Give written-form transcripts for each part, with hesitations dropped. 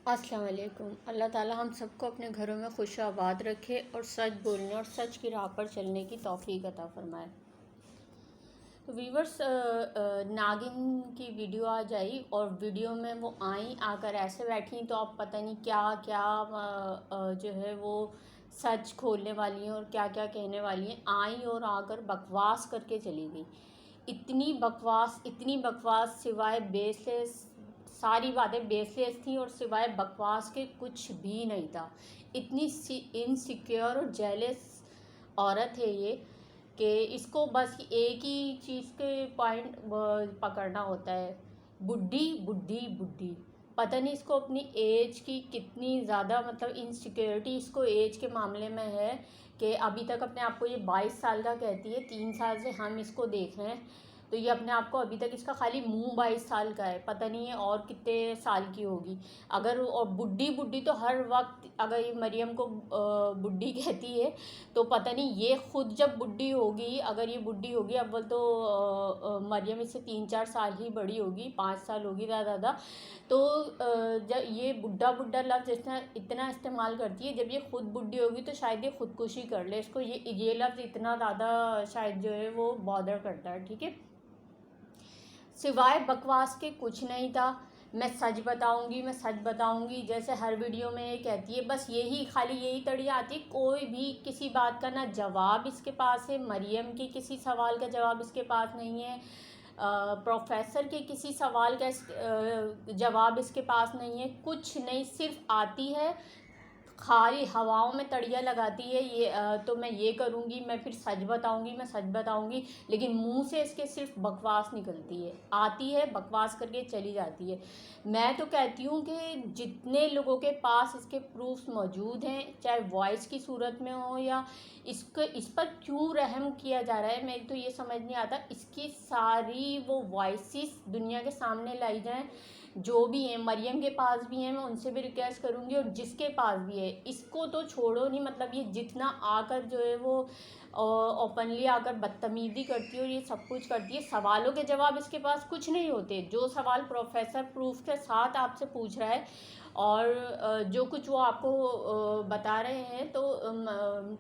अस्सलाम वालेकुम। अल्लाह ताला हम सबको अपने घरों में खुश आबाद रखे और सच बोलने और सच की राह पर चलने की तौफीक अता फरमाए। तो वीवर्स, नागिन की वीडियो आज आई और वीडियो में वो आई, आकर ऐसे बैठी तो आप पता नहीं क्या क्या जो है वो सच खोलने वाली हैं और क्या क्या कहने वाली हैं। आई और आकर बकवास करके चली गई। इतनी बकवास, सिवाय बेसलेस, सारी बातें बेसलेस थी और सिवाय बकवास के कुछ भी नहीं था। इतनी इनसिक्योर और जेलस औरत है ये कि इसको बस एक ही चीज़ के पॉइंट पकड़ना होता है, बुढ़ी बुढ़ी बुढ़ी। पता नहीं इसको अपनी एज की कितनी ज़्यादा मतलब इनसिक्योरिटी इसको एज के मामले में है कि अभी तक अपने आप को ये 22 साल का कहती है। 3 साल से हम इसको देख रहे हैं तो ये अपने आप को अभी तक, इसका खाली मुंह 22 साल का है, पता नहीं है और कितने साल की होगी। अगर और बुढ़ी बुढ़ी तो हर वक्त अगर ये मरियम को बुढ़ी कहती है तो पता नहीं ये खुद जब बुढ़ी होगी, अगर ये बुढ़ी होगी अव्वल तो मरियम इससे 3-4 साल ही बड़ी होगी, 5 साल होगी ज़्यादा। तो जब ये बुढ़ा बुढ़ा लफ्ज़ इतना इस्तेमाल करती है, जब ये खुद बुढ़ी होगी तो शायद ये खुदकुशी कर ले। इसको ये लफ्ज़ इतना ज़्यादा शायद जो है वो बॉदर करता है। ठीक है, सिवाय बकवास के कुछ नहीं था। मैं सच बताऊंगी जैसे हर वीडियो में ये कहती है, बस यही खाली यही तड़िया आती है। कोई भी किसी बात का ना जवाब इसके पास है, मरियम के किसी सवाल का जवाब इसके पास नहीं है, प्रोफेसर के किसी सवाल का जवाब इसके पास नहीं है, कुछ नहीं। सिर्फ आती है, खाली हवाओं में तड़िया लगाती है। ये तो मैं ये करूँगी, मैं फिर सच बताऊँगी, लेकिन मुंह से इसके सिर्फ बकवास निकलती है। आती है, बकवास करके चली जाती है। मैं तो कहती हूँ कि जितने लोगों के पास इसके प्रूफ्स मौजूद हैं, चाहे वॉइस की सूरत में हो या इस पर क्यों रहम किया जा रहा है, मेरी तो ये समझ नहीं आता। इसकी सारी वो वॉइसेस दुनिया के सामने लाई जाएँ, जो भी हैं। मरियम के पास भी हैं, मैं उनसे भी रिक्वेस्ट करूँगी, और जिसके पास भी है इसको तो छोड़ो नहीं। मतलब ये जितना आकर जो है वो ओपनली आकर बदतमीज़ी करती है और ये सब कुछ करती है, सवालों के जवाब इसके पास कुछ नहीं होते। जो सवाल प्रोफेसर प्रूफ के साथ आपसे पूछ रहा है और जो कुछ वो आपको बता रहे हैं, तो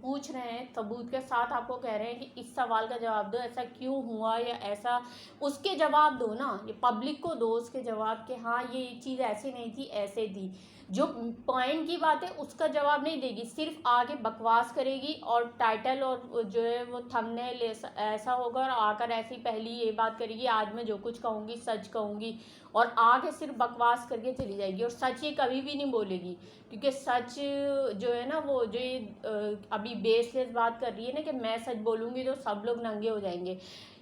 पूछ रहे हैं सबूत के साथ, आपको कह रहे हैं कि इस सवाल का जवाब दो, ऐसा क्यों हुआ या ऐसा, उसके जवाब दो ना। ये पब्लिक को दो उसके जवाब के, हाँ ये चीज़ ऐसे नहीं थी ऐसे थी। जो पॉइंट की बात है उसका जवाब नहीं देगी, सिर्फ आगे बकवास करेगी और टाइटल और जो है वो थंबनेल ऐसा होगा और आकर ऐसी पहली ये बात करेगी, आज मैं जो कुछ कहूँगी सच कहूँगी, और आगे सिर्फ बकवास करके चली जाएगी और सच ये कभी भी नहीं बोलेगी। क्योंकि सच जो है ना, वो जो ये अभी बेसलेस बात कर रही है ना कि मैं सच बोलूँगी तो सब लोग नंगे हो जाएंगे,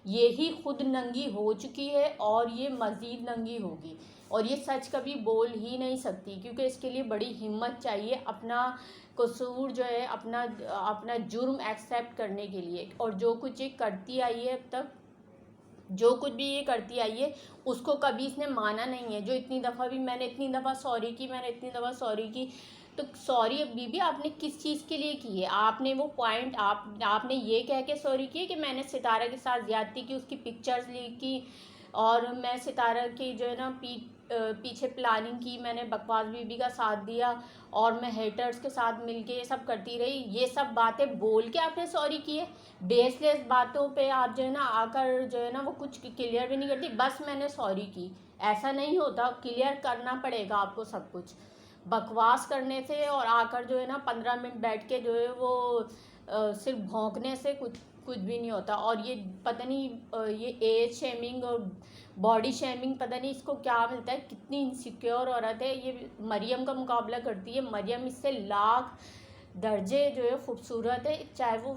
ये ही खुद नंगी हो चुकी है और ये मज़ीद नंगी होगी। और ये सच कभी बोल ही नहीं सकती, क्योंकि इसके लिए बड़ी हिम्मत चाहिए अपना कसूर जो है, अपना जुर्म एक्सेप्ट करने के लिए। और जो कुछ ये करती आई है अब तक, जो कुछ भी ये करती आई है उसको कभी इसने माना नहीं है। जो इतनी दफ़ा मैंने इतनी दफ़ा सॉरी की, तो सॉरी बीबी आपने किस चीज़ के लिए की है? आपने वो पॉइंट आपने ये कह के सॉरी की है कि मैंने सितारा के साथ ज़्यादती की, उसकी पिक्चर्स लीक की और मैं सितारा की जो है ना पीछे प्लानिंग की, मैंने बकवास बीबी का साथ दिया और मैं हेटर्स के साथ मिलके ये सब करती रही, ये सब बातें बोल के आपने सॉरी की है? बेसलेस बातों पे आप जो है ना आकर जो है ना वो कुछ क्लियर भी नहीं करती, बस मैंने सॉरी की। ऐसा नहीं होता, क्लियर करना पड़ेगा आपको सब कुछ। बकवास करने से और आकर जो है ना 15 मिनट बैठ के जो है वो सिर्फ भौंकने से कुछ भी नहीं होता। और ये पता नहीं ये एज शेमिंग और बॉडी शेमिंग, पता नहीं इसको क्या मिलता है। कितनी इनसिक्योर औरत है ये, मरियम का मुकाबला करती है। मरियम इससे लाख दर्जे जो है ख़ूबसूरत है, चाहे वो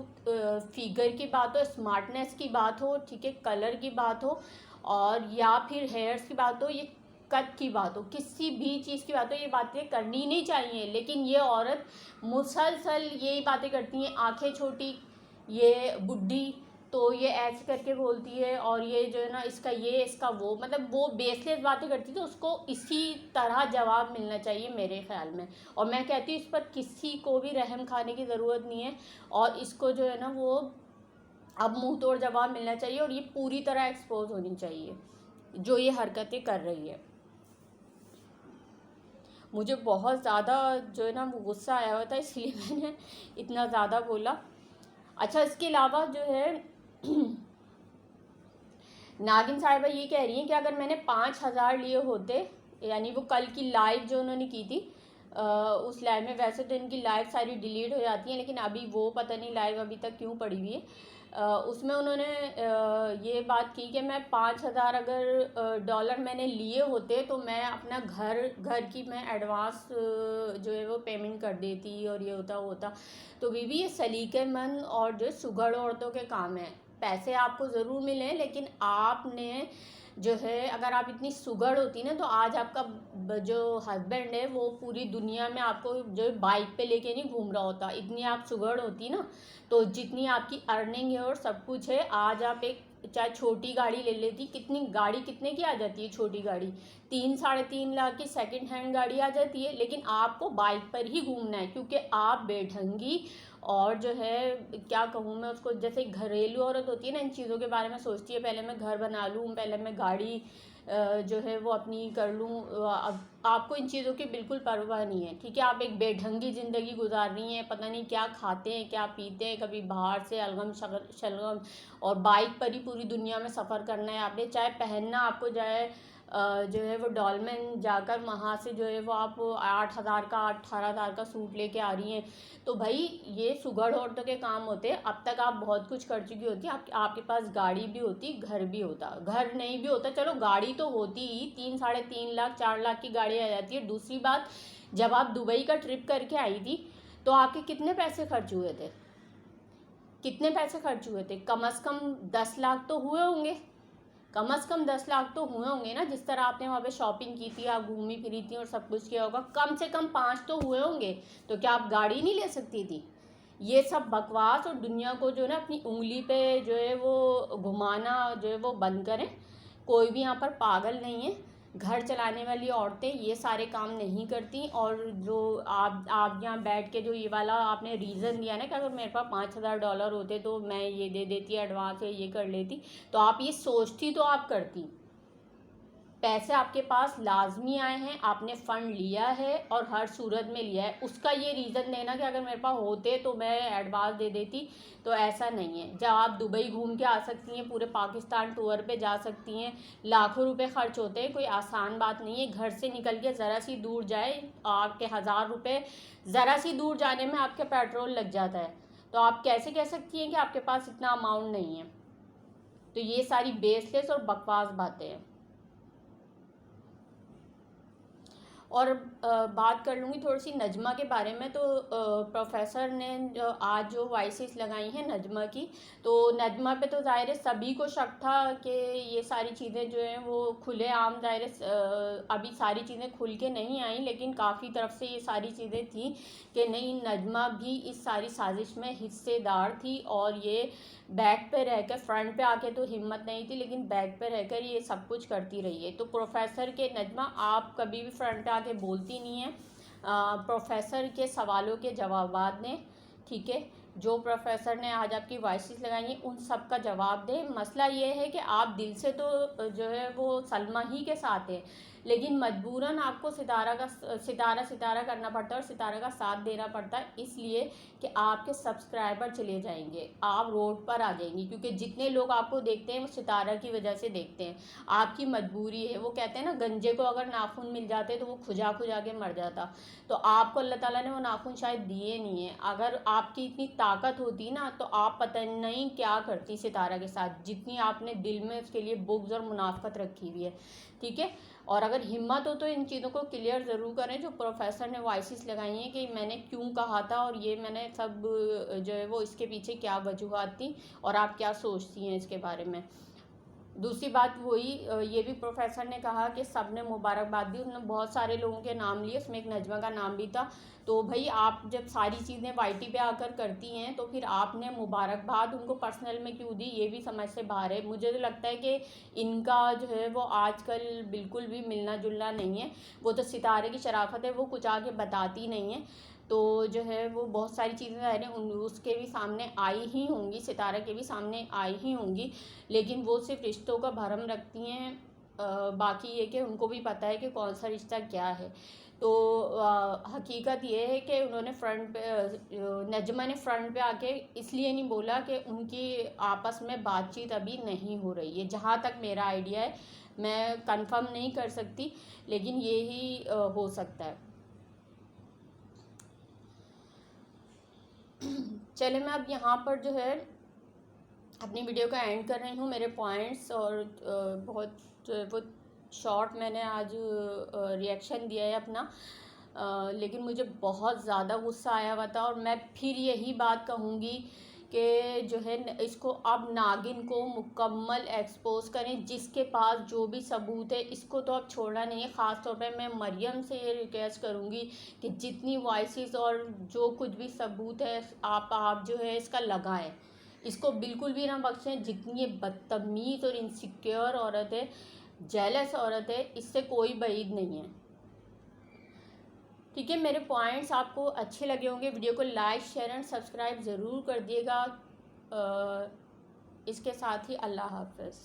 फिगर की बात हो, स्मार्टनेस की बात हो, ठीक है, कलर की बात हो, और या फिर हेयर्स की बात हो, ये कद की बात हो, किसी भी चीज़ की बात हो, ये बातें करनी नहीं चाहिए। लेकिन ये औरत मुसलसल यही बातें करती हैं, आंखें छोटी, ये बुढ़ी, तो ये ऐसे करके बोलती है, और ये जो है ना इसका ये इसका वो, मतलब वो बेसलेस बातें करती, तो उसको इसी तरह जवाब मिलना चाहिए मेरे ख्याल में। और मैं कहती हूँ इस पर किसी को भी रहम खाने की ज़रूरत नहीं है, और इसको जो है ना वो अब मुंह तोड़ जवाब मिलना चाहिए, और ये पूरी तरह एक्सपोज होनी चाहिए जो ये हरकतें कर रही है। मुझे बहुत ज़्यादा जो है ना वो गुस्सा आया हुआ था, इसलिए मैंने इतना ज़्यादा बोला। अच्छा, इसके अलावा जो है नागिन साहिबा ये कह रही हैं कि अगर मैंने 5,000 लिए होते, यानी वो कल की लाइव जो उन्होंने की थी, उस लाइव में, वैसे तो इनकी लाइव सारी डिलीट हो जाती हैं, लेकिन अभी वो पता नहीं लाइव अभी तक क्यों पड़ी हुई है, उसमें उन्होंने ये बात की कि मैं 5,000 अगर डॉलर मैंने लिए होते तो मैं अपना घर की मैं एडवांस जो है वो पेमेंट कर देती, और ये होता। तो बीबी ये सलीकेमंद और जो सुघड़ औरतों के काम है। पैसे आपको ज़रूर मिले, लेकिन आपने जो है, अगर आप इतनी सुघड़ होती ना तो आज आपका जो हस्बैंड है वो पूरी दुनिया में आपको जो बाइक पे लेके नहीं घूम रहा होता। इतनी आप सुघड़ होती ना, तो जितनी आपकी अर्निंग है और सब कुछ है, आज आप एक चाहे छोटी गाड़ी ले लेती। गाड़ी कितने की आ जाती है छोटी गाड़ी? 3-3.5 लाख की सेकंड हैंड गाड़ी आ जाती है, लेकिन आपको बाइक पर ही घूमना है, क्योंकि आप बेढंगी और जो है क्या कहूँ मैं उसको, जैसे घरेलू औरत होती है ना, इन चीज़ों के बारे में सोचती है, पहले मैं घर बना लूँ, पहले मैं गाड़ी जो है वो अपनी कर लूँ। अब आपको इन चीज़ों की बिल्कुल परवाह नहीं है, ठीक है। आप एक बेढंगी ज़िंदगी गुजार रही हैं, पता नहीं क्या खाते हैं क्या पीते हैं, कभी बाहर से अलगम शलगम, और बाइक पर ही पूरी दुनिया में सफ़र करना है आपने। चाहे पहनना आपको जाए जो है वो डॉलमेन जाकर वहाँ से जो है वो आप 8,000 का 18,000 का सूट लेके आ रही हैं, तो भाई ये सुघड़ औरतों के काम होते हैं। अब तक आप बहुत कुछ कर चुकी होती, आपके पास गाड़ी भी होती, घर भी होता। घर नहीं भी होता, चलो गाड़ी तो होती ही, 3-3.5 लाख 4 लाख की गाड़ी आ जाती है। दूसरी बात, जब आप दुबई का ट्रिप करके आई थी तो आपके कितने पैसे खर्च हुए थे? कितने पैसे खर्च हुए थे? कम से कम 10 लाख तो हुए होंगे, कम से कम 10 लाख तो हुए होंगे ना। जिस तरह आपने वहाँ पे शॉपिंग की थी, आप घूमी फिरी थी और सब कुछ किया होगा, कम से कम 5 तो हुए होंगे। तो क्या आप गाड़ी नहीं ले सकती थी? ये सब बकवास और दुनिया को जो है ना अपनी उंगली पे जो है वो घुमाना जो है वो बंद करें। कोई भी यहाँ पर पागल नहीं है। घर चलाने वाली औरतें ये सारे काम नहीं करती। और जो आप यहाँ बैठ के जो ये वाला आपने रीज़न दिया ना कि अगर मेरे पास 5,000 डॉलर होते तो मैं ये दे देती, एडवांस है ये कर लेती, तो आप ये सोचती तो आप करती। पैसे आपके पास लाजमी आए हैं, आपने फ़ंड लिया है और हर सूरत में लिया है। उसका ये रीज़न देना कि अगर मेरे पास होते तो मैं एडवांस दे देती, तो ऐसा नहीं है। जब आप दुबई घूम के आ सकती हैं, पूरे पाकिस्तान टूर पे जा सकती हैं, लाखों रुपए खर्च होते हैं, कोई आसान बात नहीं है। घर से निकल के ज़रा सी दूर जाए, आपके 1,000 रुपये ज़रा सी दूर जाने में आपके पेट्रोल लग जाता है। तो आप कैसे कह सकती हैं कि आपके पास इतना अमाउंट नहीं है? तो ये सारी बेसलेस और बकवास बातें हैं। और बात कर लूँगी थोड़ी सी नजमा के बारे में। तो प्रोफेसर ने आज जो वॉइसेस लगाई हैं नजमा की, तो नजमा पे तो ज़ाहिर है सभी को शक था कि ये सारी चीज़ें जो हैं वो खुले आम, ज़ाहिर है अभी सारी चीज़ें खुल के नहीं आई, लेकिन काफ़ी तरफ से ये सारी चीज़ें थी कि नहीं, नजमा भी इस सारी साजिश में हिस्सेदार थी। और ये बैक पे रहकर, फ्रंट पे आके तो हिम्मत नहीं थी, लेकिन बैक पे रहकर ये सब कुछ करती रही है। तो प्रोफेसर के नजमा, आप कभी भी फ्रंट पे आके बोलती नहीं है। प्रोफेसर के सवालों के जवाबात दें, ठीक है। जो प्रोफेसर ने आज आपकी वॉइसेस लगाई हैं उन सब का जवाब दें। मसला ये है कि आप दिल से तो जो है वो सलमा ही के साथ हैं, लेकिन मजबूरन आपको सितारा करना पड़ता है और सितारा का साथ देना पड़ता है, इसलिए कि आपके सब्सक्राइबर चले जाएंगे, आप रोड पर आ जाएंगी। क्योंकि जितने लोग आपको देखते हैं वो सितारा की वजह से देखते हैं, आपकी मजबूरी है। वो कहते हैं ना, गंजे को अगर नाखून मिल जाते तो वो खुजा खुजा के मर जाता। तो आपको अल्लाह ताला ने वो नाखून शायद दिए नहीं है। अगर आपकी इतनी ताकत होती ना तो आप पता नहीं क्या करती सितारा के साथ, जितनी आपने दिल में उसके लिए बुग़्ज़ और मुनाफ़क़त रखी हुई है, ठीक है। और अगर हिम्मत हो तो इन चीज़ों को क्लियर ज़रूर करें जो प्रोफेसर ने वॉइसेस लगाई हैं कि मैंने क्यों कहा था, और ये मैंने सब जो है वो इसके पीछे क्या वजूहात थी, और आप क्या सोचती हैं इसके बारे में। दूसरी बात वही, ये भी प्रोफेसर ने कहा कि सब ने मुबारकबाद दी। उन्होंने बहुत सारे लोगों के नाम लिए, उसमें एक नजमा का नाम भी था। तो भाई आप जब सारी चीज़ें वाईटी पे आकर करती हैं तो फिर आपने मुबारकबाद उनको पर्सनल में क्यों दी, ये भी समझ से बाहर है। मुझे तो लगता है कि इनका जो है वो आजकल बिल्कुल भी मिलना जुलना नहीं है। वो तो सितारे की शराफत है, वो कुछ आके बताती नहीं है। तो जो है वो बहुत सारी चीज़ें हैं उसके भी सामने आई ही होंगी, सितारा के भी सामने आई ही होंगी, लेकिन वो सिर्फ रिश्तों का भरम रखती हैं। बाकी ये कि उनको भी पता है कि कौन सा रिश्ता क्या है। तो हकीकत ये है कि उन्होंने फ्रंट पे नजमा ने फ्रंट पे आके इसलिए नहीं बोला कि उनकी आपस में बातचीत अभी नहीं हो रही है, जहाँ तक मेरा आइडिया है। मैं कंफर्म नहीं कर सकती, लेकिन ये ही हो सकता है। चले मैं अब यहाँ पर जो है अपनी वीडियो का एंड कर रही हूँ। मेरे पॉइंट्स और बहुत वो शॉर्ट मैंने आज रिएक्शन दिया है अपना, लेकिन मुझे बहुत ज़्यादा गुस्सा आया हुआ था। और मैं फिर यही बात कहूँगी कि जो है इसको अब नागिन को मुकम्मल एक्सपोज करें, जिसके पास जो भी सबूत है इसको तो अब छोड़ना नहीं है। ख़ास तौर पे मैं मरियम से ये रिक्वेस्ट करूँगी कि जितनी वॉइसेस और जो कुछ भी सबूत है आप जो है इसका लगाएं, इसको बिल्कुल भी ना बख्शें। जितनी ये बदतमीज़ और इनसिक्योर औरत है, जेलस औरत है, इससे कोई बईद नहीं है। ठीक है, मेरे पॉइंट्स आपको अच्छे लगे होंगे। वीडियो को लाइक शेयर एंड सब्सक्राइब ज़रूर कर दिएगा। इसके साथ ही अल्लाह हाफ़िज़।